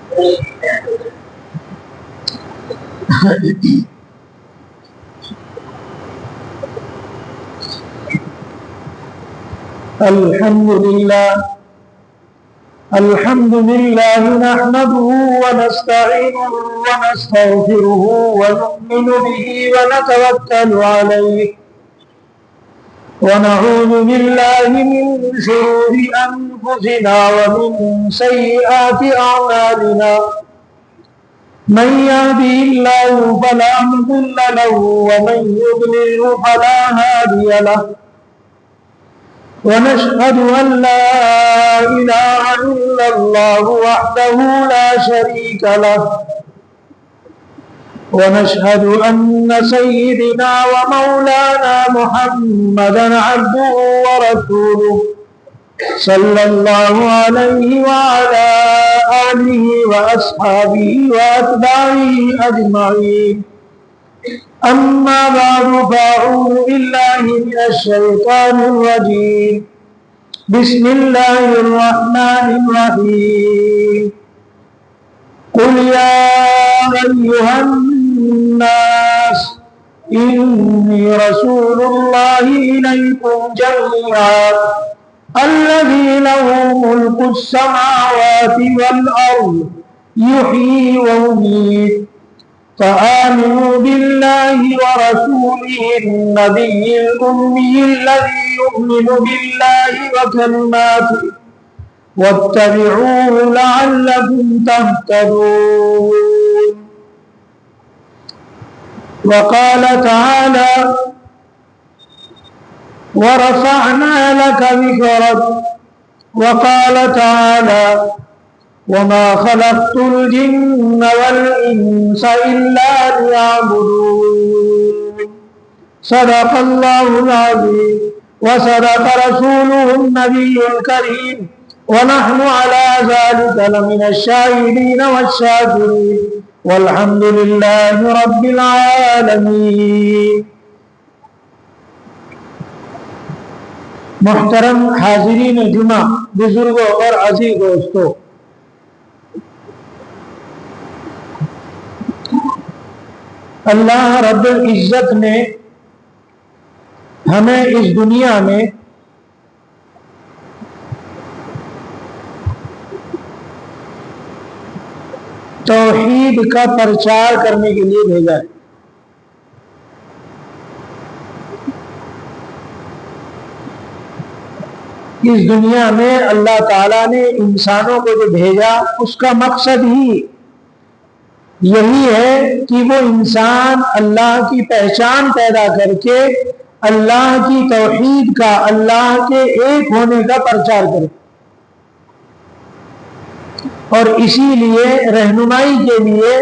الحمد لله نحمده ونستعينه ونستغفره ونؤمن به ونتوكل عليه ونعوذ بالله من شرور أنفسنا ومن سيئات أعمالنا من يهده الله فلا مضل له ومن يضلل فلا هادي له ونشهد أن لا إله إلا الله وحده لا شريك له ونشهد أن سيدنا ومولانا محمدا عبده ورسوله صلى الله عليه وعلى آله وأصحابه وأتباعه أجمعين أما بعد فأعوذ بالله من الشيطان الرجيم بسم الله الرحمن الرحيم قل يا أيها الناس إني رسول الله إليكم جميعا الذي له ملك السماوات والأرض يحيي ويميت فآمنوا بالله ورسوله النبي الأمي الذي يؤمن بالله وكلماته واتبعوه لعلكم تهتدون. وقال تعالى ورفعنا لك ذكرك. وقال تعالى وما خلقت الجن والإنس إلا ليعبدون. صدق الله العظيم وصدق رسوله النبي الكريم ونحن على ذلك لمن الشاهدين والشاكرين والحمد لله رب العالمين. محترم حاضرین جمعہ، بزرگوں اور عزیز دوستوں، اللہ رب العزت نے ہمیں اس دنیا میں توحید کا پرچار کرنے کے لیے بھیجا ہے۔ اس دنیا میں اللہ تعالیٰ نے انسانوں کو جو بھیجا اس کا مقصد ہی یہی ہے کہ وہ انسان اللہ کی پہچان پیدا کر کے اللہ کی توحید کا، اللہ کے ایک ہونے کا پرچار کرے، اور اسی لیے رہنمائی کے لیے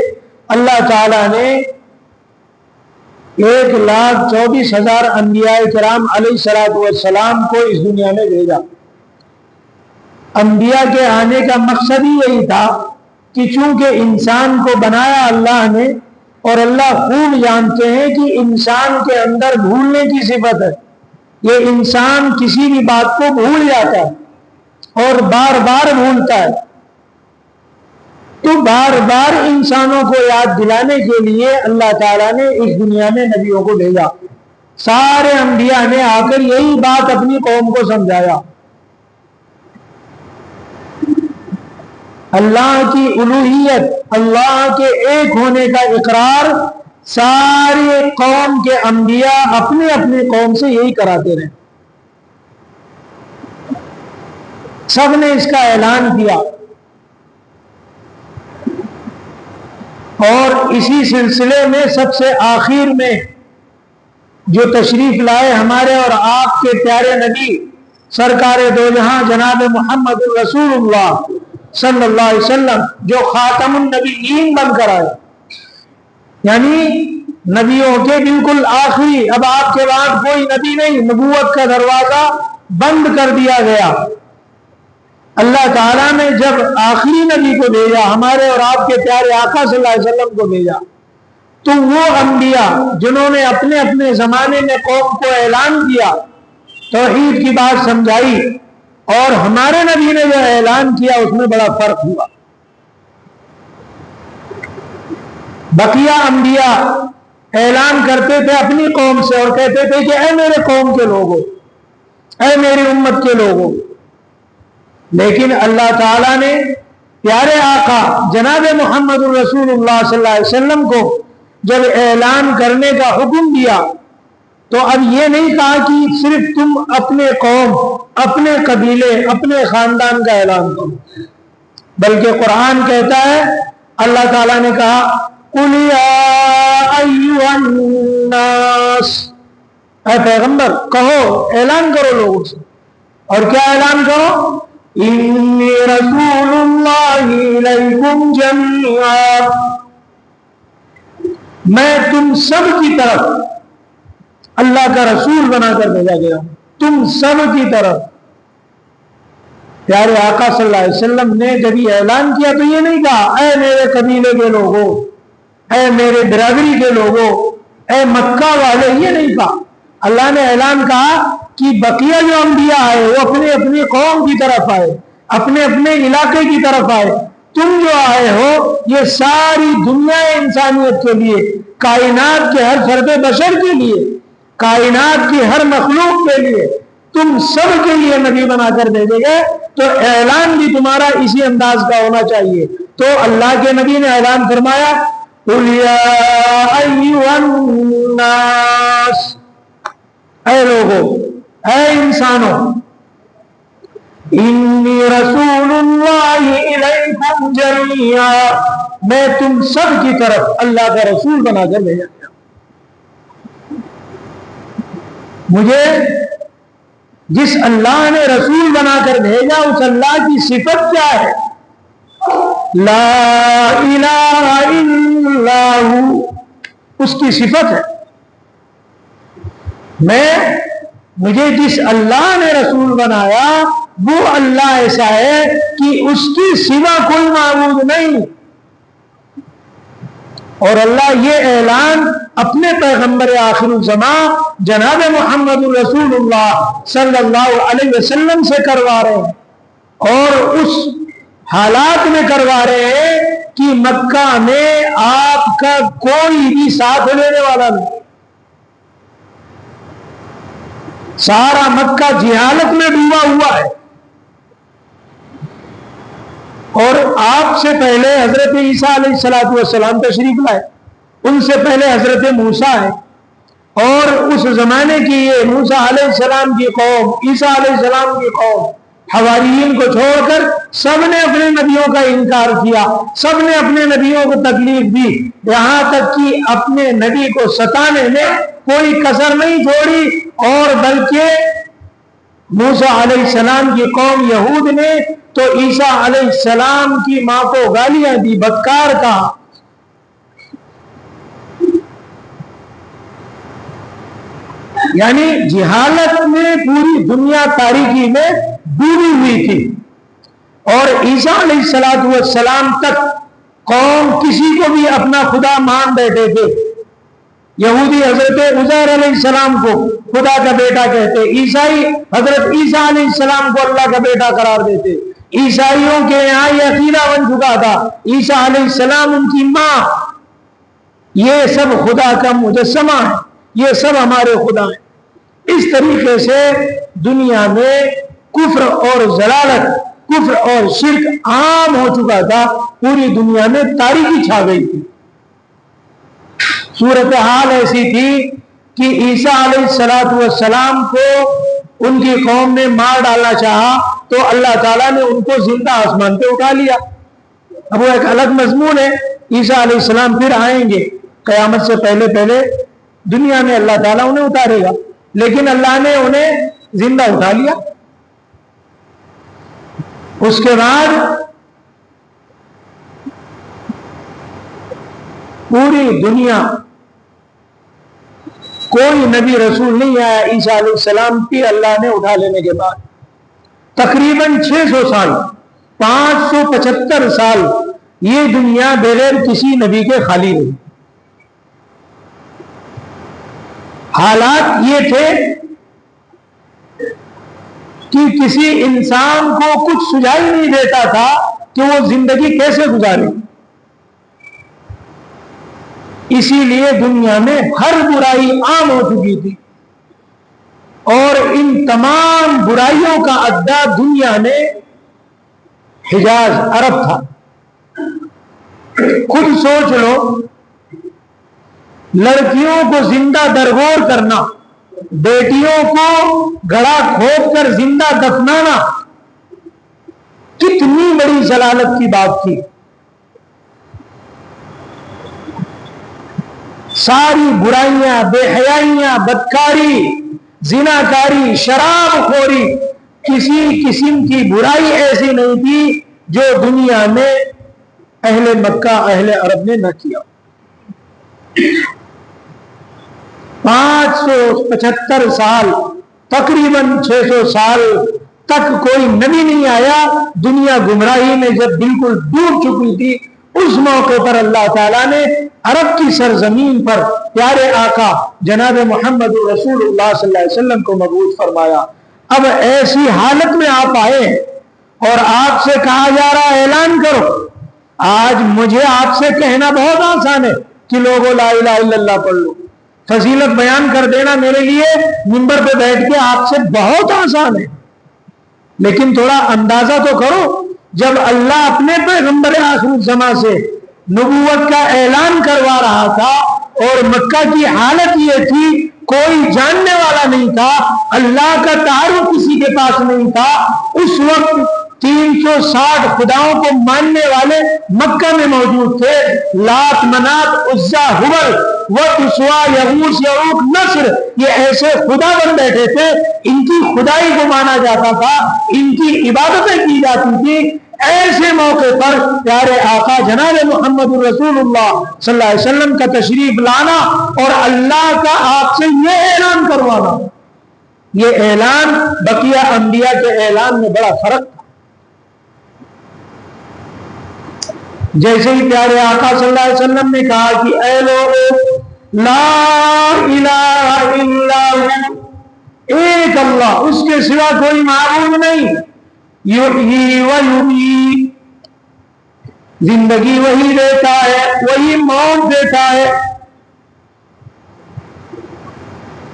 اللہ تعالیٰ نے 1,24,000 انبیاء کرام علیہ السلام کو اس دنیا میں بھیجا۔ انبیاء کے آنے کا مقصد ہی یہی تھا کہ چونکہ انسان کو بنایا اللہ نے، اور اللہ خوب جانتے ہیں کہ انسان کے اندر بھولنے کی صفت ہے، یہ انسان کسی بھی بات کو بھول جاتا ہے اور بار بار بھولتا ہے، تو بار بار انسانوں کو یاد دلانے کے لیے اللہ تعالیٰ نے اس دنیا میں نبیوں کو بھیجا۔ سارے انبیاء نے آ کر یہی بات اپنی قوم کو سمجھایا، اللہ کی الوہیت، اللہ کے ایک ہونے کا اقرار ساری قوم کے انبیاء اپنے اپنے قوم سے یہی کراتے رہے، سب نے اس کا اعلان کیا، اور اسی سلسلے میں سب سے آخر میں جو تشریف لائے ہمارے اور آپ کے پیارے نبی سرکار دو جہاں جناب محمد رسول اللہ صلی اللہ علیہ وسلم، جو خاتم النبیین بن کر آئے، یعنی نبیوں کے بالکل آخری، اب آپ کے بعد کوئی نبی نہیں، نبوت کا دروازہ بند کر دیا گیا۔ اللہ تعالیٰ نے جب آخری نبی کو بھیجا، ہمارے اور آپ کے پیارے آقا صلی اللہ علیہ وسلم کو بھیجا، تو وہ انبیاء جنہوں نے اپنے اپنے زمانے میں قوم کو اعلان کیا، توحید کی بات سمجھائی، اور ہمارے نبی نے جو اعلان کیا اس میں بڑا فرق ہوا۔ بقیہ انبیاء اعلان کرتے تھے اپنی قوم سے اور کہتے تھے کہ اے میرے قوم کے لوگوں، اے میری امت کے لوگوں، لیکن اللہ تعالیٰ نے پیارے آقا جناب محمد رسول اللہ صلی اللہ علیہ وسلم کو جب اعلان کرنے کا حکم دیا تو اب یہ نہیں کہا کہ صرف تم اپنے قوم، اپنے قبیلے، اپنے خاندان کا اعلان کرو، بلکہ قرآن کہتا ہے، اللہ تعالیٰ نے کہا قُلْ يَا أَيُّهَا النَّاسِ، اے پیغمبر کہو، اعلان کرو لوگوں سے، اور کیا اعلان کرو؟ إِنِّي رَسُولُ اللَّهِ إِلَيْكُمْ جَمِيعًا، میں تم سب کی طرف اللہ کا رسول بنا کر بھیجا گیا ہوں، تم سب کی طرف۔ پیارے آقا صلی اللہ علیہ وسلم نے جب یہ اعلان کیا تو یہ نہیں کہا اے میرے قبیلے کے لوگوں، اے میرے برادری کے لوگوں، اے مکہ والے، یہ نہیں کہا۔ اللہ نے اعلان کہا کہ بقیہ جو انبیاء آئے وہ اپنے اپنی قوم کی طرف آئے، اپنے اپنے علاقے کی طرف آئے، تم جو آئے ہو یہ ساری دنیا انسانیت کے لیے، کائنات کے ہر فرد بشر کے لیے، کائنات کی ہر مخلوق کے لیے، تم سب کے لیے نبی بنا کر بھیجے گئے، تو اعلان بھی تمہارا اسی انداز کا ہونا چاہیے۔ تو اللہ کے نبی نے اعلان فرمایا قُلْ يَا أَيُّهَا النَّاسِ، اے لوگوں، اے انسانوں، انی رسول اللہ الیکم جمیعا، میں تم سب کی طرف اللہ کا رسول بنا کر بھیجا گیا۔ مجھے جس اللہ نے رسول بنا کر بھیجا اس اللہ کی صفت کیا ہے؟ لا الہ الا ہو، اس کی صفت ہے۔ مجھے جس اللہ نے رسول بنایا وہ اللہ ایسا ہے کہ اس کی سوا کوئی معبود نہیں، اور اللہ یہ اعلان اپنے پیغمبر آخر الزمان جناب محمد رسول اللہ صلی اللہ علیہ وسلم سے کروا رہے ہیں، اور اس حالات میں کروا رہے ہیں کہ مکہ میں آپ کا کوئی بھی ساتھ لینے والا نہیں، سارا مکہ جہالت میں ڈوبا ہوا ہے، اور آپ سے پہلے حضرت عیسیٰ علیہ السلام تشریف لائے، ان سے پہلے حضرت موسیٰ ہے، اور اس زمانے کی یہ موسیٰ علیہ السلام کی قوم، عیسیٰ علیہ السلام کی قوم، حواریین کو چھوڑ کر سب نے اپنے نبیوں کا انکار کیا، سب نے اپنے نبیوں کو تکلیف دی، یہاں تک کہ اپنے نبی کو ستانے میں کوئی کسر نہیں چھوڑی، اور بلکہ موسیٰ علیہ السلام کی قوم یہود نے تو عیسیٰ علیہ السلام کی ماں کو گالیاں دی، بدکار کہا۔ یعنی جہالت میں پوری دنیا تاریکی میں ڈوبی ہوئی تھی، اور عیسیٰ علیہ السلام تک قوم کسی کو بھی اپنا خدا مان بیٹھے تھے۔ یہودی حضرت عزیر علیہ السلام کو خدا کا بیٹا کہتے، عیسائی حضرت عیسیٰ علیہ السلام کو اللہ کا بیٹا قرار دیتے۔ عیسائیوں کے یہاں یہ عقیدہ بن چکا تھا عیسیٰ علیہ السلام ان کی ماں، یہ سب خدا کا مجسمہ ہے، یہ سب ہمارے خدا ہیں۔ اس طریقے سے دنیا میں کفر اور ضلالت، کفر اور شرک عام ہو چکا تھا، پوری دنیا میں تاریکی چھا گئی تھی۔ صورتحال ایسی تھی کہ عیسیٰ علیہ السلام کو ان کی قوم نے مار ڈالنا چاہا تو اللہ تعالیٰ نے ان کو زندہ آسمان پہ اٹھا لیا۔ اب وہ ایک الگ مضمون ہے، عیسیٰ علیہ السلام پھر آئیں گے قیامت سے پہلے پہلے دنیا میں، اللہ تعالیٰ انہیں اتارے گا، لیکن اللہ نے انہیں زندہ اٹھا لیا۔ اس کے بعد پوری دنیا کوئی نبی رسول نہیں آیا عیسیٰ علیہ السلام کی اللہ نے اٹھا لینے کے بعد۔ تقریباً 600 سال، 575 سال یہ دنیا بغیر کسی نبی کے خالی رہی۔ حالات یہ تھے کہ کسی انسان کو کچھ سجائی نہیں دیتا تھا کہ وہ زندگی کیسے گزارے۔ اسی لیے دنیا میں ہر برائی عام ہو چکی تھی، اور ان تمام برائیوں کا اڈا دنیا میں حجاز عرب تھا۔ خود سوچ لو، لڑکیوں کو زندہ درگور کرنا، بیٹیوں کو گڑھا کھود کر زندہ دفنانا کتنی بڑی ضلالت کی بات تھی۔ ساری برائیاں، بے حیائیاں، بدکاری، زناکاری، شراب خوری، کسی قسم کی برائی ایسی نہیں تھی جو دنیا میں اہل مکہ، اہل عرب نے نہ کیا۔ 575 سال، تقریباً 600 سال تک کوئی نبی نہیں آیا۔ دنیا گمراہی میں جب بالکل ڈوب چکی تھی، اس موقع پر اللہ تعالیٰ نے عرب کی سرزمین پر پیارے آقا جناب محمد رسول اللہ صلی اللہ علیہ وسلم کو مبعوث فرمایا۔ اب ایسی حالت میں آپ آئے ہیں اور آپ سے کہا جا رہا ہے اعلان کرو۔ آج مجھے آپ سے کہنا بہت آسان ہے کہ لوگوں لا الہ الا اللہ پڑھ لو، فضیلت بیان کر دینا میرے لیے منبر پہ بیٹھ کے آپ سے بہت آسان ہے، لیکن تھوڑا اندازہ تو کرو، جب اللہ اپنے پیغمبر آخر الزماں سے نبوت کا اعلان کروا رہا تھا اور مکہ کی حالت یہ تھی، کوئی جاننے والا نہیں تھا، اللہ کا تعارف کسی کے پاس نہیں تھا، اس وقت 360 خداؤں کو ماننے والے مکہ میں موجود تھے، لات، منات، عزا، ہبل، وت، سوا، یغوث، یعوق، نصر، یہ ایسے خدا بن بیٹھے تھے، ان کی خدائی کو مانا جاتا تھا، ان کی عبادتیں کی جاتی تھی۔ ایسے موقع پر پیارے آقا جناب محمد رسول اللہ صلی اللہ علیہ وسلم کا تشریف لانا اور اللہ کا آپ سے یہ اعلان کروانا، یہ اعلان بقیہ انبیاء کے اعلان میں بڑا فرق تھا۔ جیسے ہی پیارے آقا صلی اللہ علیہ وسلم نے کہا کہ اے لوگو لا الہ الا اللہ، ایک اللہ، اس کے سوا کوئی معبود نہیں، یحیی و یمیت، زندگی وہی دیتا ہے، وہی موت دیتا ہے۔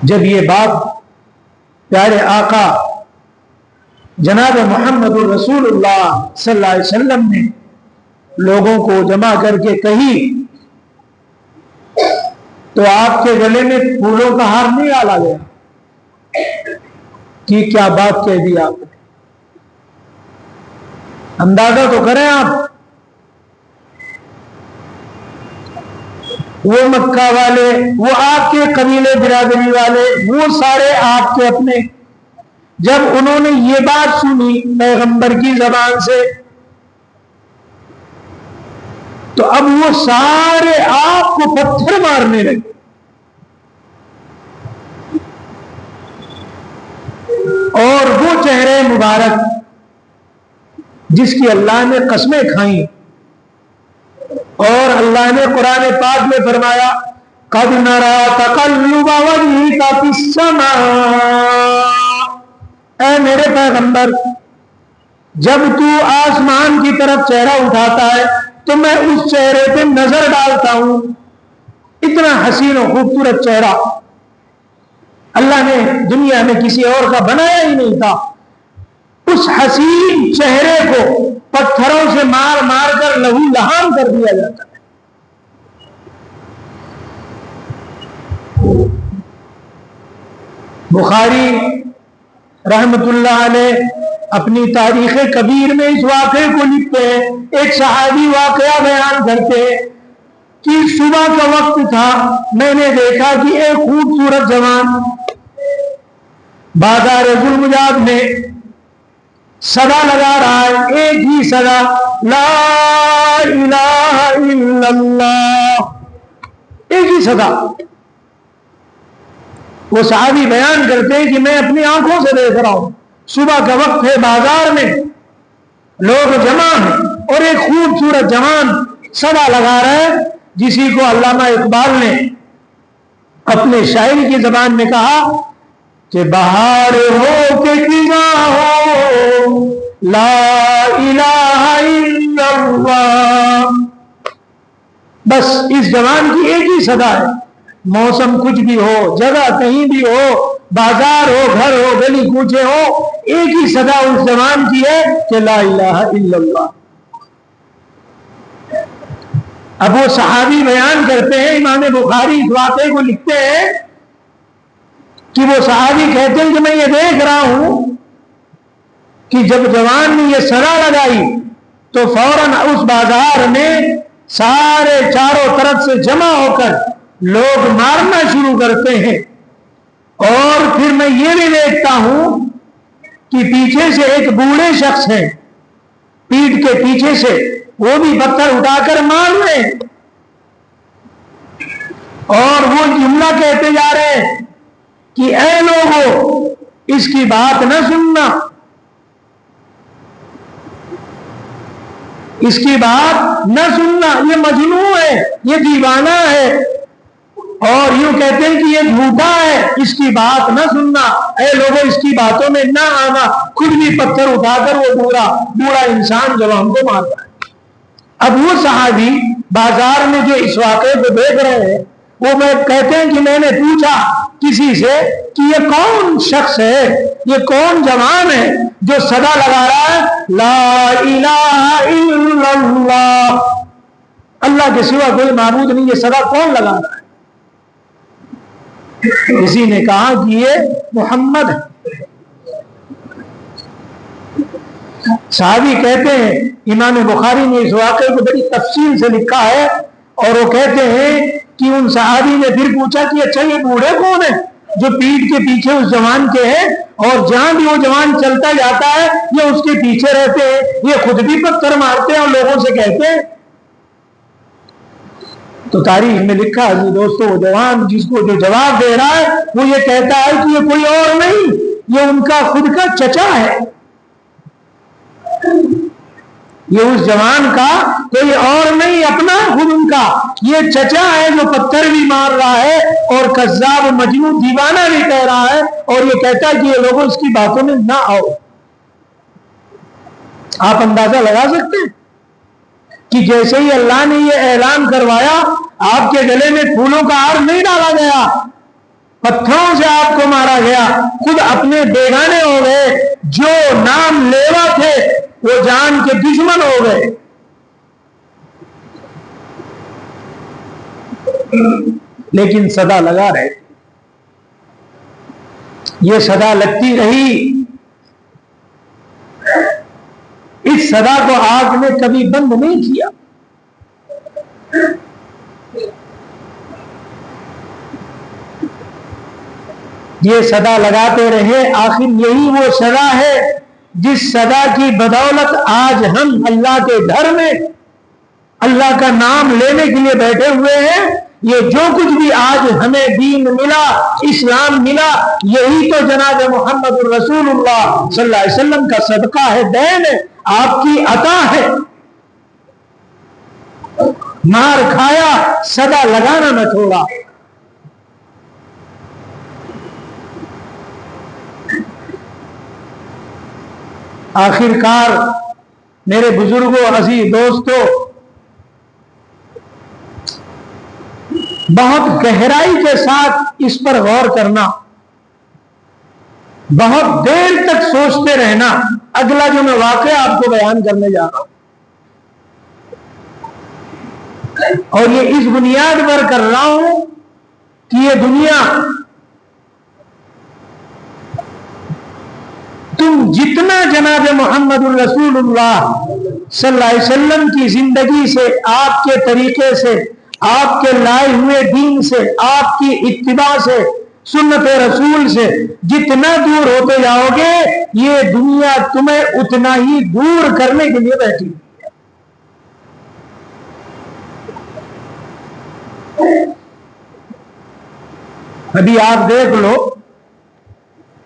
جب یہ بات پیارے آقا جناب محمد رسول اللہ صلی اللہ علیہ وسلم نے لوگوں کو جمع کر کے کہی تو آپ کے گلے میں پھولوں کا ہار نہیں ڈالا گیا کہ کیا بات کہہ دی آپ نے؟ اندازہ تو کریں آپ، وہ مکہ والے، وہ آپ کے قبیلے برادری والے، وہ سارے آپ کے اپنے، جب انہوں نے یہ بات سنی پیغمبر کی زبان سے تو اب وہ سارے آپ کو پتھر مارنے لگے۔ اور وہ چہرے مبارک جس کی اللہ نے قسمیں کھائیں، اور اللہ نے قرآن پاک میں فرمایا قَدْ نَرَى تَقَلُّبَ وَجْهِكَ فِي السَّمَاءِ، اے میرے پیغمبر جب تو آسمان کی طرف چہرہ اٹھاتا ہے تو میں اس چہرے پہ نظر ڈالتا ہوں، اتنا حسین و خوبصورت چہرہ اللہ نے دنیا میں کسی اور کا بنایا ہی نہیں تھا۔ اس حسین چہرے کو پتھروں سے مار مار کر لہو لہان کر دیا جاتا ہے۔ بخاری رحمت اللہ علیہ اپنی تاریخ کبیر میں اس واقعے کو لکھتے ہیں، ایک صحابی واقعہ بیان کرتے ہیں کہ صبح کا وقت تھا، میں نے دیکھا کہ ایک خوبصورت جوان بازار ذوالمجاد میں صدا لگا رہا ہے، ایک ہی صدا، لا الہ الا اللہ، ایک ہی صدا۔ وہ صحابی بیان کرتے ہیں کہ میں اپنی آنکھوں سے دیکھ رہا ہوں، صبح کا وقت ہے، بازار میں لوگ جمع ہیں اور ایک خوبصورت جوان صدا لگا رہا ہے، جسی کو علامہ اقبال نے اپنے شاعری کی زبان میں کہا کہ بہار ہو کہ خزاں ہو لا الہ الا اللہ، بس اس جوان کی ایک ہی صدا ہے، موسم کچھ بھی ہو، جگہ کہیں بھی ہو، بازار ہو، گھر ہو، گلی کوچے ہو، ایک ہی صدا اس جوان کی ہے کہ لا الہ الا اللہ۔ اب وہ صحابی بیان کرتے ہیں، امام بخاری اس واقعے کو لکھتے ہیں کہ وہ صحابی کہتے ہیں کہ میں یہ دیکھ رہا ہوں کہ جب جوان نے یہ صدا لگائی تو فوراً اس بازار میں سارے چاروں طرف سے جمع ہو کر لوگ مارنا شروع کرتے ہیں، اور پھر میں یہ بھی دیکھتا ہوں کہ پیچھے سے ایک بوڑھے شخص ہیں، پیٹھ کے پیچھے سے وہ بھی پتھر اٹھا کر مار رہے ہیں، اور وہ جملہ کہتے جا رہے ہیں کہ اے لوگوں اس کی بات نہ سننا، اس کی بات نہ سننا، یہ مجنون ہے، یہ دیوانہ ہے، اور یوں کہتے ہیں کہ یہ جھوٹا ہے، اس کی بات نہ سننا، اے لوگوں اس کی باتوں میں نہ آنا، خود بھی پتھر اٹھا کر وہ بوڑھا انسان جو ہم کو مارتا ہے۔ اب وہ صحابی بازار میں جو اس واقعے کو دیکھ رہے ہیں، وہ میں کہتے ہیں کہ میں نے پوچھا کسی سے کہ یہ کون شخص ہے، یہ کون جوان ہے جو صدا لگا رہا ہے لا الہ الا اللہ، اللہ کے سوا کوئی معبود نہیں، یہ صدا کون لگا رہا ہے؟ کسی نے کہا کہ یہ محمد ہے۔ صحابی کہتے ہیں، امام بخاری نے اس واقعے کو بڑی تفصیل سے لکھا ہے، اور وہ کہتے ہیں کہ ان صحابی نے پھر پوچھا کہ اچھا یہ بوڑھے کون ہیں جو پیٹھ کے پیچھے اس جوان کے ہیں، اور جہاں بھی وہ جوان چلتا جاتا ہے یہ اس کے پیچھے رہتے ہیں، یہ خود بھی پتھر مارتے ہیں اور لوگوں سے کہتے ہیں؟ تو تاریخ میں لکھا ہے دوستو، وہ جوان جس کو جو جواب دے رہا ہے وہ یہ کہتا ہے کہ یہ کوئی اور نہیں، یہ ان کا خود کا چچا ہے، یہ اس جوان کا کوئی اور نہیں، اپنا خود ان کا یہ چچا ہے جو پتھر بھی مار رہا ہے اور کذاب مجنون دیوانہ بھی کہہ رہا ہے، اور یہ کہتا ہے کہ یہ لوگوں اس کی باتوں میں نہ آؤ۔ آپ اندازہ لگا سکتے ہیں کہ جیسے ہی اللہ نے یہ اعلان کروایا، آپ کے گلے میں پھولوں کا ہار نہیں ڈالا گیا، پتھروں سے آپ کو مارا گیا، خود اپنے بیگانے ہو گئے، جو نام لیوا تھے وہ جان کے دشمن ہو گئے۔ لیکن صدا لگا رہے، یہ صدا لگتی رہی، اس صدا کو آگ نے کبھی بند نہیں کیا۔ یہ صدا لگاتے رہے، آخر یہی وہ صدا ہے جس صدا کی بدولت آج ہم اللہ کے گھر میں اللہ کا نام لینے کے لیے بیٹھے ہوئے ہیں۔ یہ جو کچھ بھی آج ہمیں دین ملا، اسلام ملا، یہی تو جناب محمد الرسول اللہ صلی اللہ علیہ وسلم کا صدقہ ہے، دین ہے، آپ کی عطا ہے۔ مار کھایا، صدا لگانا نہ چھوڑا۔ آخر کار میرے بزرگوں، عزیز دوستوں، بہت گہرائی کے ساتھ اس پر غور کرنا، بہت دیر تک سوچتے رہنا۔ اگلا جو میں واقعہ آپ کو بیان کرنے جا رہا ہوں، اور یہ اس بنیاد پر کر رہا ہوں کہ یہ دنیا تم جتنا جناب محمد الرسول اللہ صلی اللہ علیہ وسلم کی زندگی سے، آپ کے طریقے سے، آپ کے لائے ہوئے دین سے، آپ کی اتباع سے، سنت رسول سے جتنا دور ہوتے جاؤ گے، یہ دنیا تمہیں اتنا ہی دور کرنے کے لیے بیٹھی۔ ابھی آپ دیکھ لو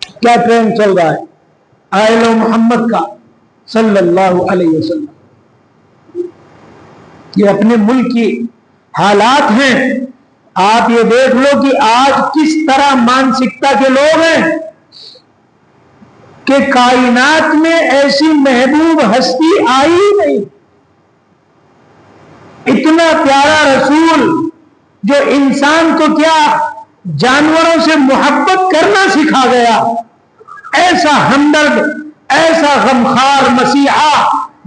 کیا ٹرینڈ چل رہا ہے آئل محمد کا صلی اللہ علیہ وسلم۔ یہ اپنے ملک کی حالات ہیں، آپ یہ دیکھ لو کہ آج کس طرح مانسکتا کے لوگ ہیں کہ کائنات میں ایسی محبوب ہستی آئی ہی نہیں، اتنا پیارا رسول جو انسان کو کیا جانوروں سے محبت کرنا سکھا گیا، ایسا ہمدرد، ایسا غمخوار مسیحا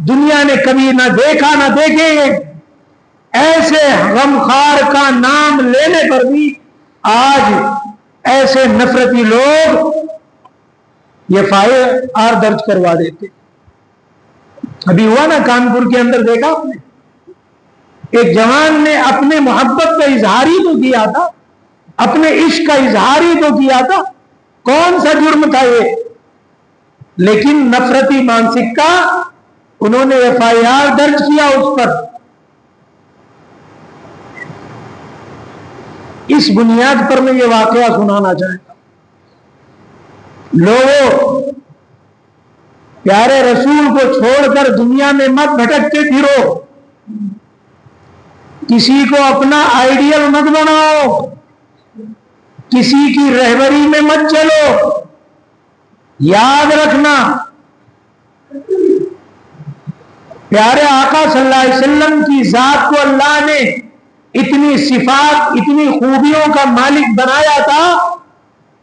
دنیا نے کبھی نہ دیکھا نہ دیکھیں گے۔ ایسے غمخوار کا نام لینے پر بھی آج ایسے نفرتی لوگ FIR درج کروا دیتے۔ ابھی ہوا نا کانپور کے اندر، دیکھا آپ نے، ایک جوان نے اپنے محبت کا اظہار ہی تو کیا تھا، اپنے عشق کا اظہار ہی تو کیا تھا، کون سا جرم تھا یہ؟ لیکن نفرتی مانسک کا انہوں نے FIR درج کیا اس پر۔ اس بنیاد پر میں یہ واقعہ سنانا چاہتا ہوں، لوگوں پیارے رسول کو چھوڑ کر دنیا میں مت بھٹکتے پھرو، کسی کو اپنا آئیڈیل مت بناؤ، کسی کی رہبری میں مت چلو۔ یاد رکھنا پیارے آقا صلی اللہ علیہ وسلم کی ذات کو اللہ نے اتنی صفات، اتنی خوبیوں کا مالک بنایا تھا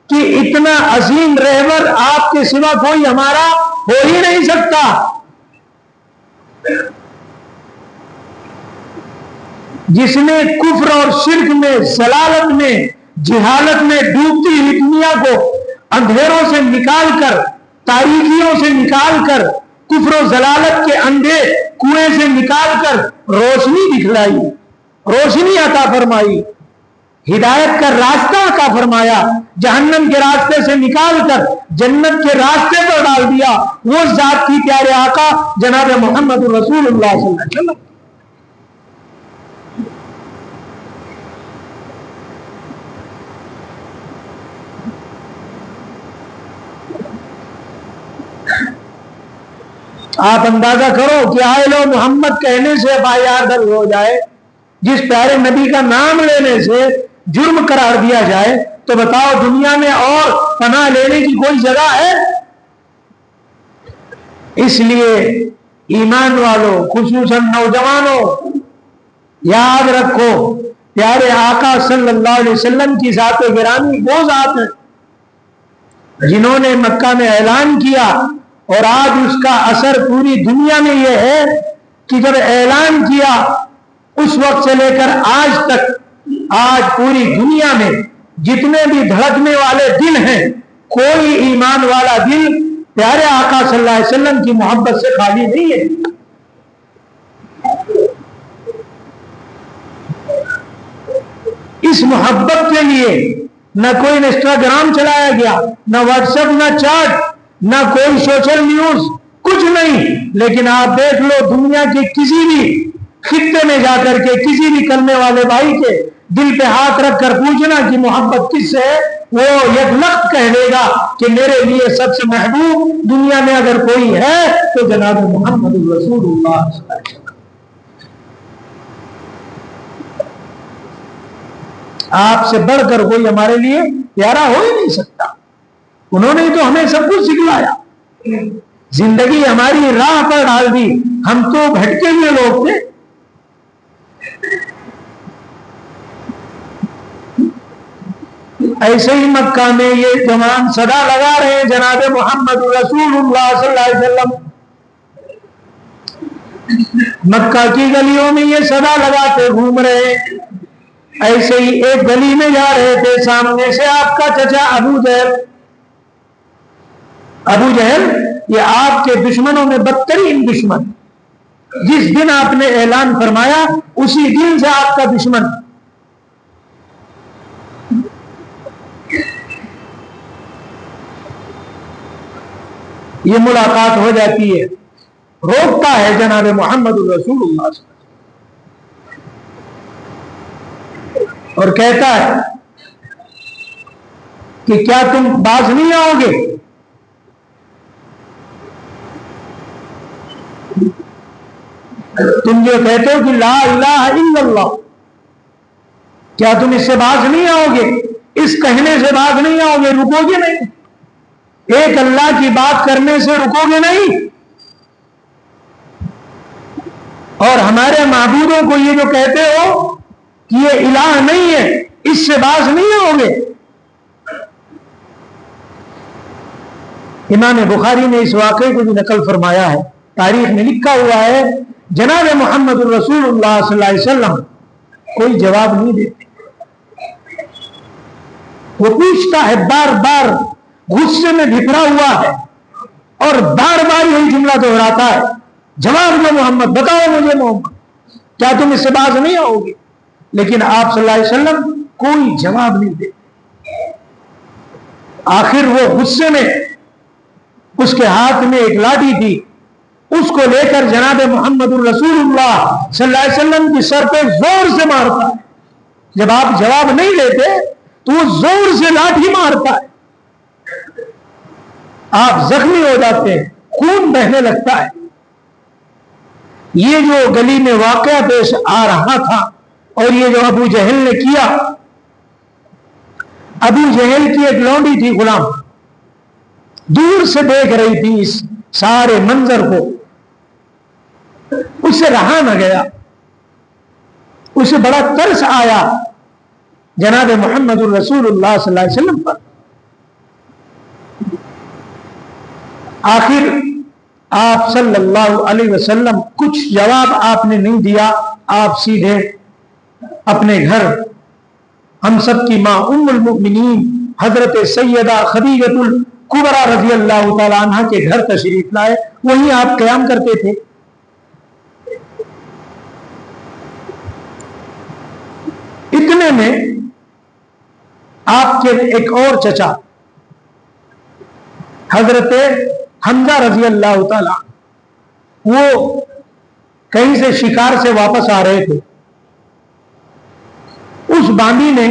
کہ اتنا عظیم رہبر آپ کے سوا کوئی ہمارا ہو ہی نہیں سکتا۔ جس نے کفر اور شرک میں، ضلالت میں، جہالت میں ڈوبتی ہوئی دنیا کو اندھیروں سے نکال کر، تاریکیوں سے نکال کر، کفر و ضلالت کے اندھے کنویں سے نکال کر روشنی دکھلائی، روشنی عطا فرمائی، ہدایت کا راستہ عطا فرمایا، جہنم کے راستے سے نکال کر جنت کے راستے پر ڈال دیا، وہ ذات کی پیارے آقا جناب محمد رسول اللہ صلی اللہ علیہ وسلم۔ آپ اندازہ کرو کہ آئے لو محمد کہنے سے FIR درج ہو جائے، جس پیارے نبی کا نام لینے سے جرم قرار دیا جائے، تو بتاؤ دنیا میں اور پناہ لینے کی کوئی جگہ ہے؟ اس لیے ایمان والوں، خصوصاً نوجوانوں، یاد رکھو پیارے آقا صلی اللہ علیہ وسلم کی ذات گرامی وہ ذات ہے جنہوں نے مکہ میں اعلان کیا، اور آج اس کا اثر پوری دنیا میں یہ ہے کہ جب اعلان کیا اس وقت سے لے کر آج تک، آج پوری دنیا میں جتنے بھی دھڑکنے والے دل ہیں، کوئی ایمان والا دل پیارے آقا صلی اللہ علیہ وسلم کی محبت سے خالی نہیں ہے۔ اس محبت کے لیے نہ کوئی انسٹاگرام چلایا گیا، نہ واٹس ایپ، نہ چیٹ، نہ کوئی سوشل نیوز، کچھ نہیں۔ لیکن آپ دیکھ لو دنیا کے کسی بھی خطے میں جا کر کے کسی بھی کرنے والے بھائی کے دل پہ ہاتھ رکھ کر پوچھنا کہ محبت کس سے ہے، وہ یکلخت کہہ دے گا کہ میرے لیے سب سے محبوب دنیا میں اگر کوئی ہے تو جناب محمد رسول اللہ۔ آپ سے بڑھ کر کوئی ہمارے لیے پیارا ہو ہی نہیں سکتا۔ انہوں نے تو ہمیں سب کچھ سکھلایا، زندگی ہماری راہ پر ڈال دی، ہم تو بھٹکے ہوئے لوگ تھے۔ ایسے ہی مکہ میں یہ جوان صدا لگا رہے ہیں جناب محمد رسول اللہ صلی اللہ علیہ وسلم، مکہ کی گلیوں میں یہ صدا لگاتے گھوم رہے ہیں۔ ایسے ہی ایک گلی میں جا رہے تھے، سامنے سے آپ کا چچا ابو جہل، یہ آپ کے دشمنوں میں بدترین دشمن، جس دن آپ نے اعلان فرمایا اسی دن سے آپ کا دشمن، یہ ملاقات ہو جاتی ہے، روکتا ہے جناب محمد رسول اللہ صلی اللہ علیہ وسلم اور کہتا ہے کہ کیا تم باز نہیں آؤ گے؟ تم جو کہتے ہو کہ لا الہ الا اللہ، کیا تم اس سے باز نہیں آؤ گے؟ اس کہنے سے باز نہیں آؤ گے، رکو گے نہیں، ایک اللہ کی بات کرنے سے رکو گے نہیں؟ اور ہمارے معبودوں کو یہ جو کہتے ہو کہ یہ الہ نہیں ہے، اس سے باز نہیں ہوگے۔ امام بخاری نے اس واقعے کو بھی نقل فرمایا ہے، تاریخ میں لکھا ہوا ہے جناب محمد الرسول اللہ صلی اللہ علیہ وسلم کوئی جواب نہیں دیتے، وہ پوچھتا ہے بار بار، غصے میں بھکھرا ہوا ہے اور بار بار یہی جملہ دہراتا ہے، جواب دو محمد، بتاؤ مجھے محمد، کیا تم اس سے باز نہیں آؤ گے؟ لیکن آپ صلی اللہ علیہ وسلم کوئی جواب نہیں دیتے۔ آخر وہ غصے میں، اس کے ہاتھ میں ایک لاٹھی تھی، اس کو لے کر جناب محمد الرسول اللہ صلی اللہ علیہ وسلم کی سر پہ زور سے مارتا ہے۔ جب آپ جواب نہیں دیتے تو وہ زور سے لاٹھی مارتا ہے، آپ زخمی ہو جاتے ہیں، خون بہنے لگتا ہے۔ یہ جو گلی میں واقعہ پیش آ رہا تھا اور یہ جو ابو جہل نے کیا، ابو جہل کی ایک لونڈی تھی غلام، دور سے دیکھ رہی تھی اس سارے منظر کو، اسے رہا نہ گیا، اسے بڑا ترس آیا جناب محمد الرسول اللہ صلی اللہ علیہ وسلم پر۔ آخر آپ صلی اللہ علیہ وسلم کچھ جواب آپ نے نہیں دیا، آپ سیدھے اپنے گھر ہم سب کی ماں ام المؤمنین حضرت سیدہ خدیجۃ الکبریٰ رضی اللہ تعالی عنہ کے گھر تشریف لائے، وہیں آپ قیام کرتے تھے۔ اتنے میں آپ کے ایک اور چچا حضرت حمزہ رضی اللہ تعالی وہ کہیں سے شکار سے واپس آ رہے تھے، اس باندی نے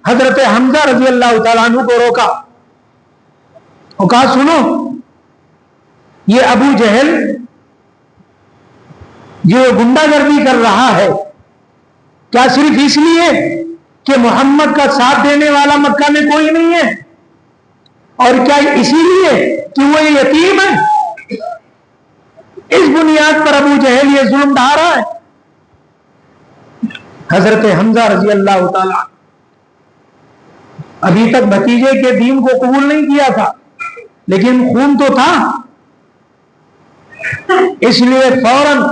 حضرت حمزہ رضی اللہ تعالیٰ عنہ کو روکا اور کہا سنو، یہ ابو جہل جو گنڈا گردی کر رہا ہے، کیا صرف اس لیے کہ محمد کا ساتھ دینے والا مکہ میں کوئی نہیں ہے، اور کیا اسی لیے کہ وہ یتیم ہے، اس بنیاد پر ابو جہل یہ ظلم ڈھا رہا ہے؟ حضرت حمزہ رضی اللہ تعالی ابھی تک بھتیجے کے دین کو قبول نہیں کیا تھا، لیکن خون تو تھا، اس لیے فوراً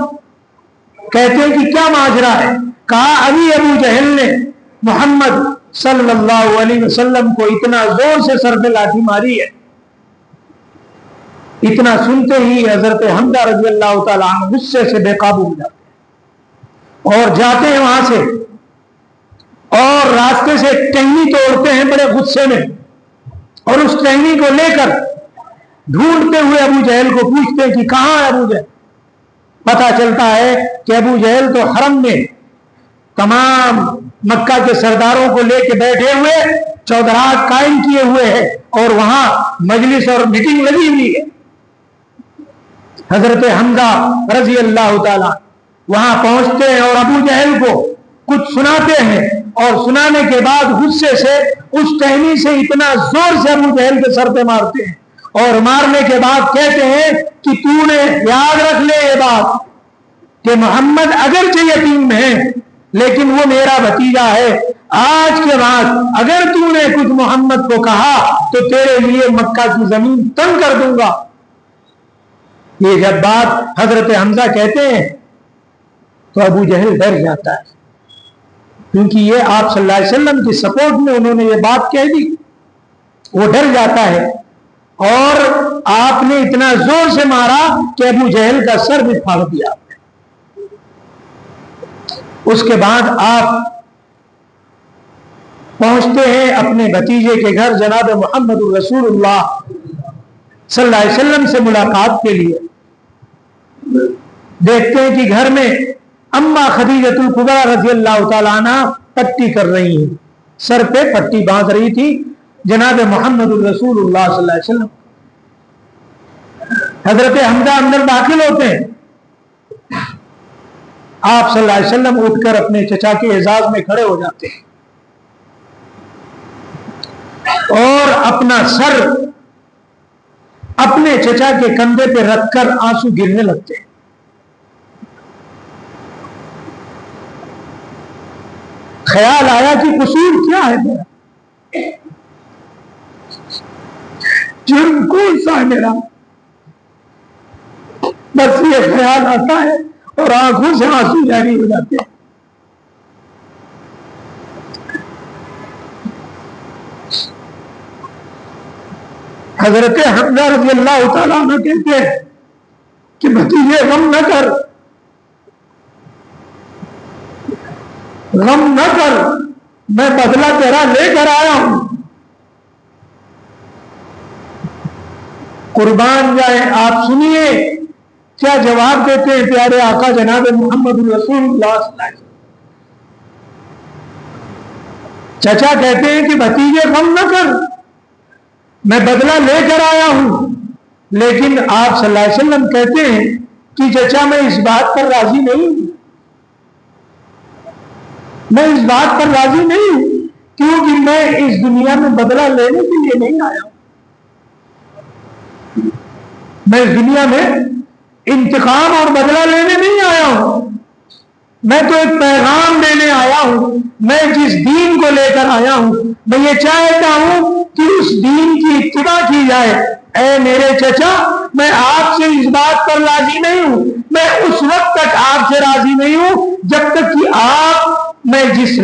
کہتے کہ کیا ماجرا ہے؟ کہا ابھی ابو جہل نے محمد صلی اللہ علیہ وسلم کو اتنا زور سے سر پہ لاٹھی ماری ہے۔ اتنا سنتے ہی حضرت حمزہ رضی اللہ تعالیٰ عنہ غصے سے بے قابو ہو جاتے ہیں اور جاتے ہیں وہاں سے، اور راستے سے ٹہنی توڑتے ہیں بڑے غصے میں، اور اس ٹہنی کو لے کر ڈھونڈتے ہوئے ابو جہل کو پوچھتے ہیں کہ کہاں ہے ابو جہل؟ پتہ چلتا ہے کہ ابو جہل تو حرم میں تمام مکہ کے سرداروں کو لے کے بیٹھے ہوئے چودراہٹ قائم کیے ہوئے ہیں، اور وہاں مجلس اور میٹنگ لگی ہوئی ہے۔ حضرت حمزہ رضی اللہ تعالی وہاں پہنچتے ہیں اور ابو جہل کو کچھ سناتے ہیں، اور سنانے کے بعد غصے سے اس ٹہنی سے اتنا زور سے ابو جہل کے سر پہ مارتے ہیں، اور مارنے کے بعد کہتے ہیں کہ تو نے یاد رکھ لے یہ بات کہ محمد اگرچہ یتیم ہے لیکن وہ میرا بھتیجا ہے، آج کے بعد اگر تو نے کچھ محمد کو کہا تو تیرے لیے مکہ کی زمین تنگ کر دوں گا۔ یہ جب بات حضرت حمزہ کہتے ہیں تو ابو جہل ڈر جاتا ہے، کیونکہ یہ آپ صلی اللہ علیہ وسلم کی سپورٹ میں انہوں نے یہ بات کہہ دی، وہ ڈر جاتا ہے، اور آپ نے اتنا زور سے مارا کہ ابو جہل کا سر بھی پھاڑ دیا۔ اس کے بعد آپ پہنچتے ہیں اپنے بھتیجے کے گھر جناب محمد الرسول اللہ صلی اللہ علیہ وسلم سے ملاقات کے لیے۔ دیکھتے ہیں کہ گھر میں اما خدیجۃ الکبریٰ رضی اللہ تعالی عنہ پٹی کر رہی ہیں، سر پہ پٹی باندھ رہی تھی جناب محمد الرسول اللہ صلی اللہ علیہ وسلم۔ حضرت حمزہ اندر داخل ہوتے ہیں، آپ صلی اللہ علیہ وسلم اٹھ کر اپنے چچا کے اعزاز میں کھڑے ہو جاتے ہیں اور اپنا سر اپنے چچا کے کندھے پہ رکھ کر آنسو گرنے لگتے ہیں۔ خیال آیا کہ قصور کیا ہے میرا، جرم کون سا ہے میرا، بس یہ خیال آتا ہے اور آنکھوں سے آنسو جاری ہو جاتے ہیں۔ حضرت حمزہ رضی اللہ تعالیٰ عنہ کہتے ہیں کہ بھتیجے غم نہ کر، غم نہ کر، میں بدلہ تیرا لے کر آیا ہوں۔ قربان جائے، آپ سنیے کیا جواب دیتے ہیں پیارے آقا جناب محمد رسول اللہ صلی اللہ علیہ وسلم۔ چچا کہتے ہیں کہ بھتیجے غم نہ کر، میں بدلہ لے کر آیا ہوں، لیکن آپ صلی اللہ علیہ وسلم کہتے ہیں کہ چچا میں اس بات پر راضی نہیں ہوں، میں اس بات پر راضی نہیں ہوں، کیونکہ میں اس دنیا میں بدلہ لینے کے لیے نہیں آیا ہوں، میں اس دنیا میں انتقام اور بدلہ لینے نہیں آیا ہوں، میں تو ایک پیغام دینے آیا ہوں، میں جس دین کو لے کر آیا ہوں میں یہ چاہتا ہوں کہ اس دین کی اتباع کی جائے۔ اے میرے چچا، میں آپ سے اس بات پر راضی نہیں ہوں، میں اس وقت تک آپ سے راضی نہیں ہوں جب تک کہ آپ میں جس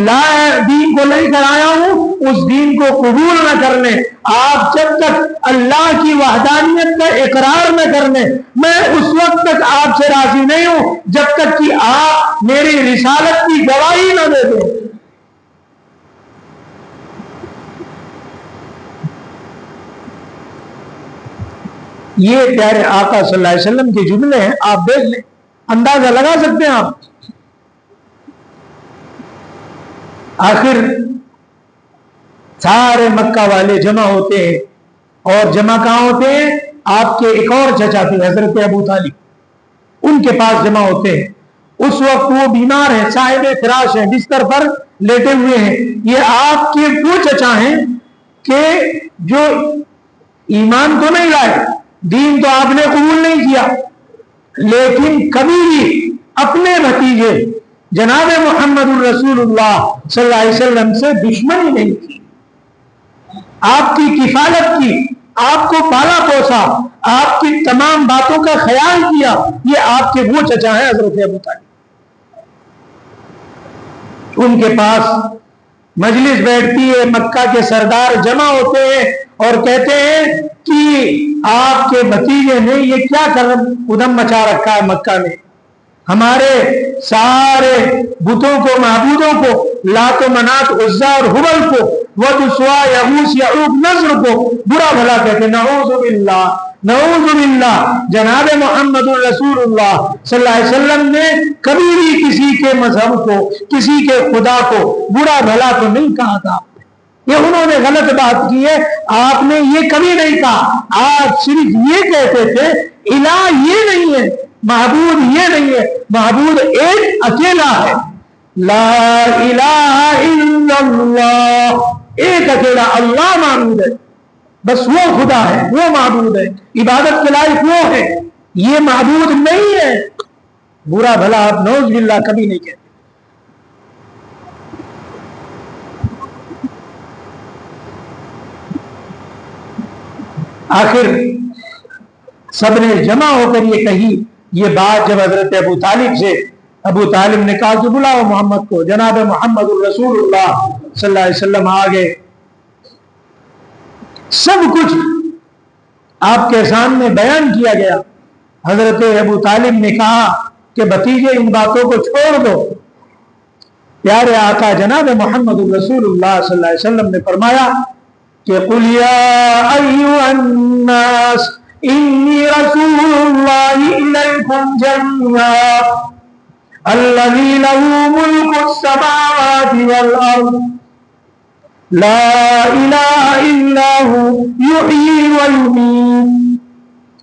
دین کو لے کر آیا ہوں اس دین کو قبول نہ کر لیں، آپ جب تک اللہ کی وحدانیت کا اقرار نہ کر لیں، میں اس وقت تک آپ سے راضی نہیں ہوں جب تک کہ آپ میری رسالت کی گواہی نہ دے دیں۔ یہ پیارے آقا صلی اللہ علیہ وسلم کے جملے ہیں، آپ دیکھ لیں، اندازہ لگا سکتے ہیں آپ۔ آخر سارے مکہ والے جمع ہوتے ہیں، اور جمع کہاں ہوتے ہیں؟ آپ کے ایک اور چچا تھے حضرت ابو طالب، ان کے پاس جمع ہوتے ہیں۔ اس وقت وہ بیمار ہیں، صاحب فراش ہیں، بستر پر لیٹے ہوئے ہیں۔ یہ آپ کے وہ چچا ہیں کہ جو ایمان تو نہیں لائے، دین تو آپ نے قبول نہیں کیا، لیکن کبھی بھی اپنے بھتیجے جناب محمد الرسول اللہ صلی اللہ علیہ وسلم سے دشمنی نہیں کی، آپ کی کفالت کی، آپ کو پالا پوسا، آپ کی تمام باتوں کا خیال کیا۔ یہ آپ کے وہ چچا ہیں حضرت ابو طالب۔ ان کے پاس مجلس بیٹھتی ہے، مکہ کے سردار جمع ہوتے ہیں اور کہتے ہیں کہ آپ کے بھتیجے نے یہ کیا ادھم مچا رکھا ہے مکہ میں، ہمارے سارے بتوں کو، معبودوں کو، لات و منات، عزا اور حبل کو، ود سوا، یغوث، یعوق، نذر کو برا بھلا کہتے ہیں۔ نعوذ باللہ، نعوذ باللہ۔ جناب محمد الرسول اللہ صلی اللہ علیہ وسلم نے کبھی بھی کسی کے مذہب کو، کسی کے خدا کو برا بھلا تو نہیں کہا تھا۔ یہ انہوں نے غلط بات کی ہے، آپ نے یہ کبھی نہیں کہا۔ آپ صرف یہ کہتے تھے الہ یہ نہیں ہے، معبود یہ نہیں ہے، معبود ایک اکیلا ہے، لا الہ الا اللہ، ایک اکیلا اللہ معبود ہے، بس وہ خدا ہے، وہ معبود ہے، عبادت کے لائق وہ ہے، یہ معبود نہیں ہے۔ برا بھلا آپ نعوذ باللہ کبھی نہیں کہتے۔ آخر سب نے جمع ہو کر یہ کہی، یہ بات جب حضرت ابو طالب سے، ابو طالب نے کہا کہ بلاؤ محمد کو، جناب محمد الرسول اللہ صلی اللہ علیہ وسلم آ گئے۔ سب کچھ آپ کے سامنے بیان کیا گیا۔ حضرت ابو طالب نے کہا کہ بھتیجے ان باتوں کو چھوڑ دو۔ پیارے آقا جناب محمد الرسول اللہ صلی اللہ علیہ وسلم نے فرمایا کہ قل یا ایھا الناس انی رسول اللہ الیکم جمیعا الذی لہ ملک السماوات والارض لا الہ الا ھو یحیی ویمیت۔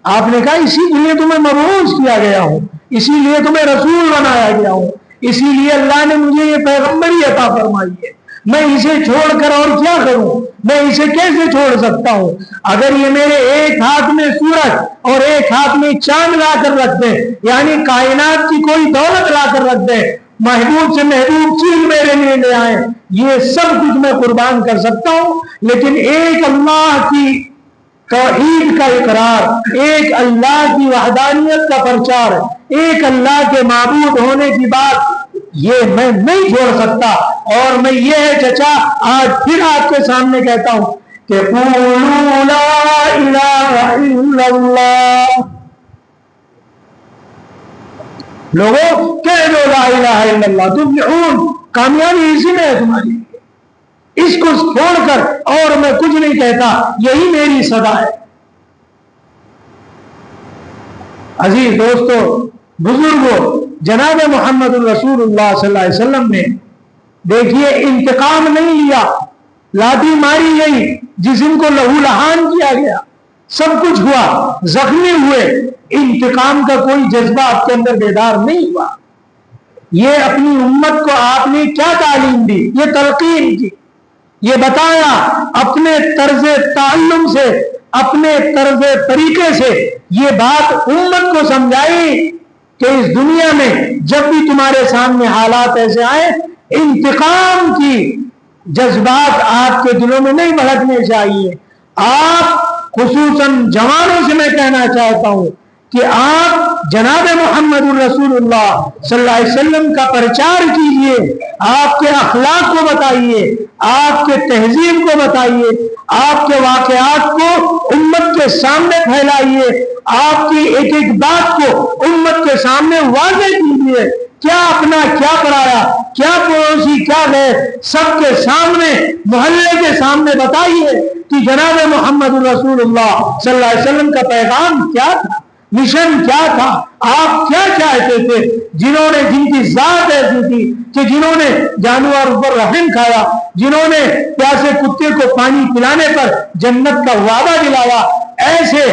آپ نے کہا اسی لیے تمہیں مبعوث کیا گیا ہوں، اسی لیے تمہیں رسول بنایا گیا ہوں، اسی لیے اللہ نے مجھے یہ پیغمبری عطا فرمائی ہے۔ میں اسے چھوڑ کر اور کیا کروں؟ میں اسے کیسے چھوڑ سکتا ہوں؟ اگر یہ میرے ایک ہاتھ میں سورج اور ایک ہاتھ میں چاند لا کر رکھ دے، یعنی کائنات کی کوئی دولت لا کر رکھ دے، محبوب سے محبوب چیز میرے لیے چیزیں لے آئیں، یہ سب کچھ میں قربان کر سکتا ہوں، لیکن ایک اللہ کی توحید کا اقرار، ایک اللہ کی وحدانیت کا پرچار، ایک اللہ کے معبود ہونے کی بات، یہ میں نہیں چھوڑ سکتا۔ اور میں یہ ہے چچا، آج پھر آپ کے سامنے کہتا ہوں کہ قولوا لا الہ الا اللہ، لوگوں کہہ دو لا الہ الا اللہ تفلحون، کامیابی اسی میں ہے تمہاری، اس کو چھوڑ کر اور میں کچھ نہیں کہتا، یہی میری صدا ہے۔ عزیز دوستو، بزرگوں، جناب محمد الرسول اللہ صلی اللہ علیہ وسلم نے دیکھیے انتقام نہیں لیا، لاٹھی ماری گئی، جسم کو لہو لہان کیا گیا، سب کچھ ہوا، زخمی ہوئے، انتقام کا کوئی جذبہ آپ کے اندر بیدار نہیں ہوا۔ یہ اپنی امت کو آپ نے کیا تعلیم دی، یہ تلقین کی، یہ بتایا اپنے طرز تعلم سے، اپنے طرز طریقے سے یہ بات امت کو سمجھائی کہ اس دنیا میں جب بھی تمہارے سامنے حالات ایسے آئے، انتقام کی جذبات آپ کے دلوں میں نہیں بھڑکنے چاہیے۔ آپ خصوصاً جوانوں سے میں کہنا چاہتا ہوں کہ آپ جناب محمد الرسول اللہ صلی اللہ علیہ وسلم کا پرچار کیجئے، آپ کے اخلاق کو بتائیے، آپ کے تہذیب کو بتائیے، آپ کے واقعات کو امت کے سامنے پھیلائیے، آپ کی ایک ایک بات کو امت کے سامنے واضح کیجئے، کیا اپنا کیا پرایا، کیا پڑوسی کیا گئے، سب کے سامنے، محلے کے سامنے بتائیے کہ جناب محمد الرسول اللہ صلی اللہ علیہ وسلم کا پیغام کیا تھا، مشن کیا تھا، آپ کیا چاہتے تھے۔ جنہوں نے، جن کی ذات ایسی تھی کہ جنہوں نے جانوروں پر رحم کھایا، جنہوں نے پیاسے کتے کو پانی پلانے پر جنت کا وعدہ دلایا، ایسے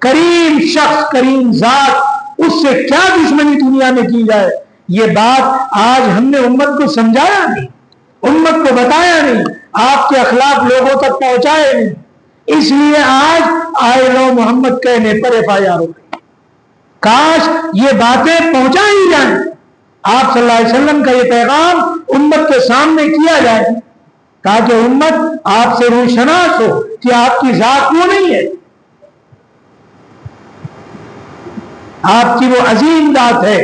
کریم شخص، کریم ذات، اس سے کیا دشمنی دنیا میں کی جائے، یہ بات آج ہم نے امت کو سمجھایا نہیں، امت کو بتایا نہیں، آپ کے اخلاق لوگوں تک پہنچائے نہیں، اس لیے آج آئے لو محمد کہنے پر FIR ہو گئی۔ کاش یہ باتیں پہنچائی جائیں، آپ صلی اللہ علیہ وسلم کا یہ پیغام امت کے سامنے کیا جائے تاکہ امت آپ سے روشناس ہو کہ آپ کی ذات وہ نہیں ہے، آپ کی وہ عظیم ذات ہے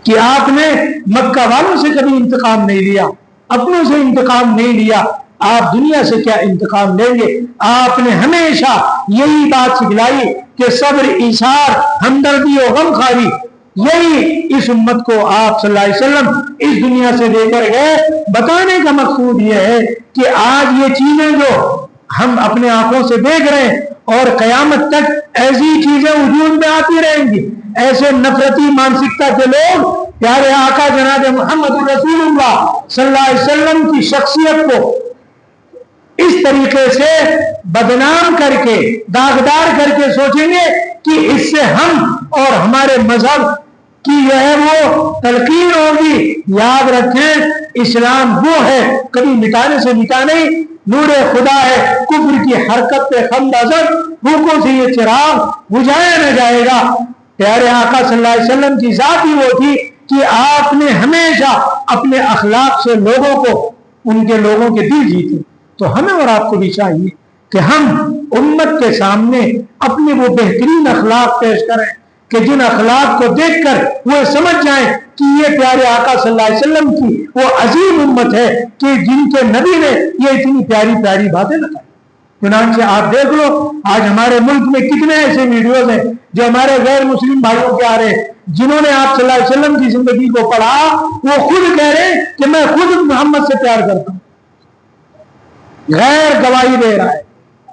کہ آپ نے مکہ والوں سے کبھی انتقام نہیں لیا، اپنوں سے انتقام نہیں لیا، آپ دنیا سے کیا انتقام لیں گے۔ آپ نے ہمیشہ یہی بات سکھلائی کہ صبر، ایثار، ہمدردی و غمخواری، یہی اس امت کو آپ صلی اللہ علیہ وسلم اس دنیا سے دے کر گئے۔ بتانے کا مقصود یہ ہے کہ آج یہ چیزیں جو ہم اپنے آنکھوں سے دیکھ رہے ہیں اور قیامت تک ایسی چیزیں وجود میں آتی رہیں گی، ایسے نفرتی مانسکتا کے لوگ پیارے آقا جناب محمد رسول اللہ صلی اللہ علیہ وسلم کی شخصیت کو اس طریقے سے بدنام کر کے، داغدار کر کے سوچیں گے کہ اس سے ہم اور ہمارے مذہب کی جو ہے وہ تلقین ہوگی۔ یاد رکھیں، اسلام وہ ہے، کبھی مٹانے سے مٹا نہیں، نور خدا ہے، کفر کی حرکت پہ خم نظر، بھوکوں سے یہ چراغ بجھایا نہ جائے گا۔ پیارے آقا صلی اللہ علیہ وسلم کی ذات ہی وہ تھی کہ آپ نے ہمیشہ اپنے اخلاق سے لوگوں کو، ان کے لوگوں کے دل جیتے۔ تو ہمیں اور آپ کو بھی چاہیے کہ ہم امت کے سامنے اپنے وہ بہترین اخلاق پیش کریں کہ جن اخلاق کو دیکھ کر وہ سمجھ جائیں کہ یہ پیارے آقا صلی اللہ علیہ وسلم کی وہ عظیم امت ہے کہ جن کے نبی نے یہ اتنی پیاری پیاری باتیں بتائیں۔ چنانچہ آپ دیکھ لو، آج ہمارے ملک میں کتنے ایسے ویڈیوز ہیں جو ہمارے غیر مسلم بھائیوں کے آ رہے ہیں، جنہوں نے آپ صلی اللہ علیہ وسلم کی زندگی کو پڑھا، وہ خود کہہ رہے ہیں کہ میں خود محمد سے پیار کرتا ہوں، غیر گواہی دے رہا ہے،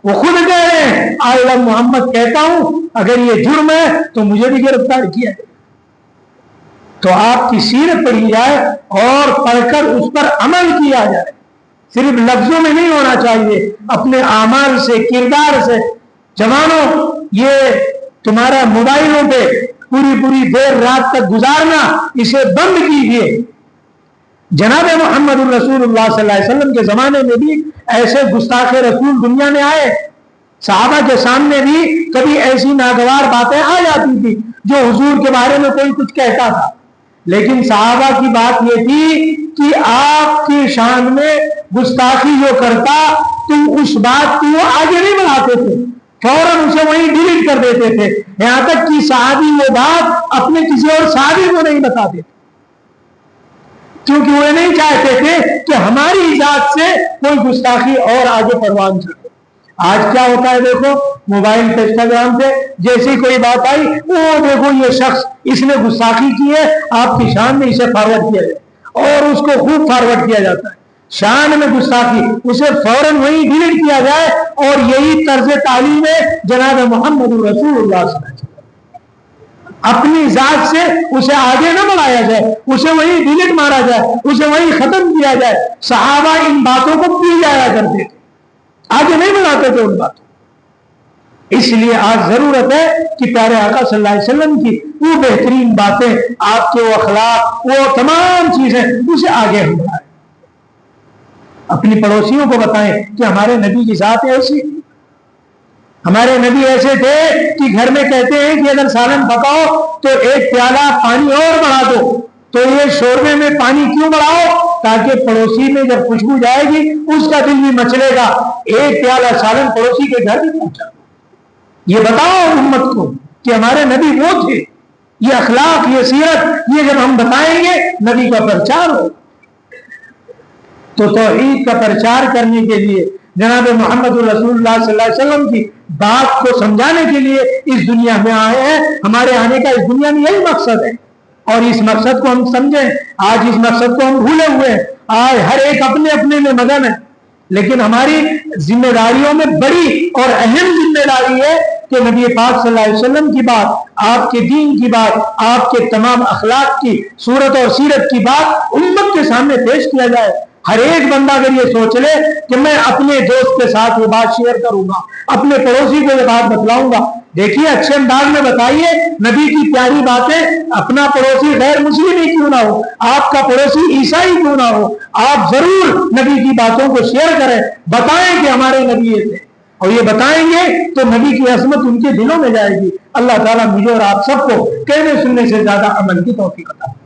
وہ خود کہہ رہے ہیں آئی لو محمد کہتا ہوں، اگر یہ جرم ہے تو مجھے بھی گرفتار کیا ہے۔ تو آپ کی سیرت پڑھی جائے اور پڑھ کر اس پر عمل کیا جائے، صرف لفظوں میں نہیں ہونا چاہیے، اپنے اعمال سے، کردار سے۔ جوانوں، یہ تمہارا موبائلوں پہ پوری دیر رات تک گزارنا، اسے بند کیجیے۔ جناب محمد الرسول اللہ صلی اللہ علیہ وسلم کے زمانے میں بھی ایسے گستاخ رسول دنیا میں آئے، صحابہ کے سامنے بھی کبھی ایسی ناگوار باتیں آ جاتی تھی جو حضور کے بارے میں کوئی کچھ کہتا تھا، لیکن صحابہ کی بات یہ تھی کہ آپ کی شان میں گستاخی جو کرتا تو اس بات کو وہ آگے نہیں بڑھاتے تھے، فوراً اسے وہیں ڈیلیٹ کر دیتے تھے، یہاں تک کہ صحابی وہ بات اپنے کسی اور صحابی کو نہیں بتاتے تھے، کیونکہ وہ نہیں چاہتے تھے کہ ہماری ذات سے کوئی گستاخی اور آگے پروان چلے۔ آج کیا ہوتا ہے دیکھو، موبائل پہ انسٹاگرام پہ جیسی کوئی بات آئی، وہ دیکھو یہ شخص اس نے گستاخی کی ہے، آپ کی شان میں اسے فارورڈ کیا جائے اور اس کو خوب فارورڈ کیا جاتا ہے، شان میں گستاخی، اسے فوراً وہی ڈیلیٹ کیا جائے، اور یہی طرز تعلیم ہے جناب محمد رسول اللہ صلی اللہ علیہ وسلم۔ اپنی ذات سے اسے آگے نہ بڑھایا جائے، اسے وہی ڈیلیٹ مارا جائے، اسے وہی ختم کیا جائے۔ صحابہ ان باتوں کو پی جایا کرتے تھے، آگے نہیں بڑھاتے تھے ان باتوں۔ اس لیے آج ضرورت ہے کہ پیارے آقا صلی اللہ علیہ وسلم کی وہ بہترین باتیں، آپ کے وہ اخلاق، وہ تمام چیزیں اسے آگے ہم بڑھائیں، اپنی پڑوسیوں کو بتائیں کہ ہمارے نبی کی ذات ایسی، ہمارے نبی ایسے تھے کہ گھر میں کہتے ہیں کہ اگر سالن پکاؤ تو ایک پیالہ پانی اور بڑھا دو، تو یہ شوربے میں پانی کیوں بڑھاؤ؟ تاکہ پڑوسی میں جب خوشبو جائے گی اس کا دل بھی مچلے گا، ایک پیالہ سالن پڑوسی کے گھر بھی پہنچا۔ یہ بتاؤ امت کو کہ ہمارے نبی وہ تھے، یہ اخلاق، یہ سیرت، یہ جب ہم بتائیں گے نبی کا پرچار ہو۔ تو توحید کا پرچار کرنے کے لیے، جناب محمد رسول اللہ صلی اللہ علیہ وسلم کی بات کو سمجھانے کے لیے اس دنیا میں آئے ہیں۔ ہمارے آنے کا اس دنیا میں یہی مقصد ہے، اور اس مقصد کو ہم سمجھیں۔ آج اس مقصد کو ہم بھولے ہوئے ہیں، آج ہر ایک اپنے اپنے میں مگن ہے، لیکن ہماری ذمہ داریوں میں بڑی اور اہم ذمہ داری ہے کہ نبی پاک صلی اللہ علیہ وسلم کی بات، آپ کے دین کی بات، آپ کے تمام اخلاق کی، صورت اور سیرت کی بات امت کے سامنے پیش کیا جائے۔ ہر ایک بندہ اگر یہ سوچ لے کہ میں اپنے دوست کے ساتھ یہ بات شیئر کروں گا، اپنے پڑوسی کو یہ بات بتلاؤں گا، دیکھیے اچھے انداز میں بتائیے نبی کی پیاری باتیں۔ اپنا پڑوسی غیر مسلم ہی کیوں نہ ہو، آپ کا پڑوسی عیسائی کیوں نہ ہو، آپ ضرور نبی کی باتوں کو شیئر کریں، بتائیں کہ ہمارے نبی یہ تھے، اور یہ بتائیں گے تو نبی کی عظمت ان کے دلوں میں جائے گی۔ اللہ تعالیٰ مجھے اور آپ سب کو کہنے سننے سے زیادہ عمل کی توفیق عطا فرمائے۔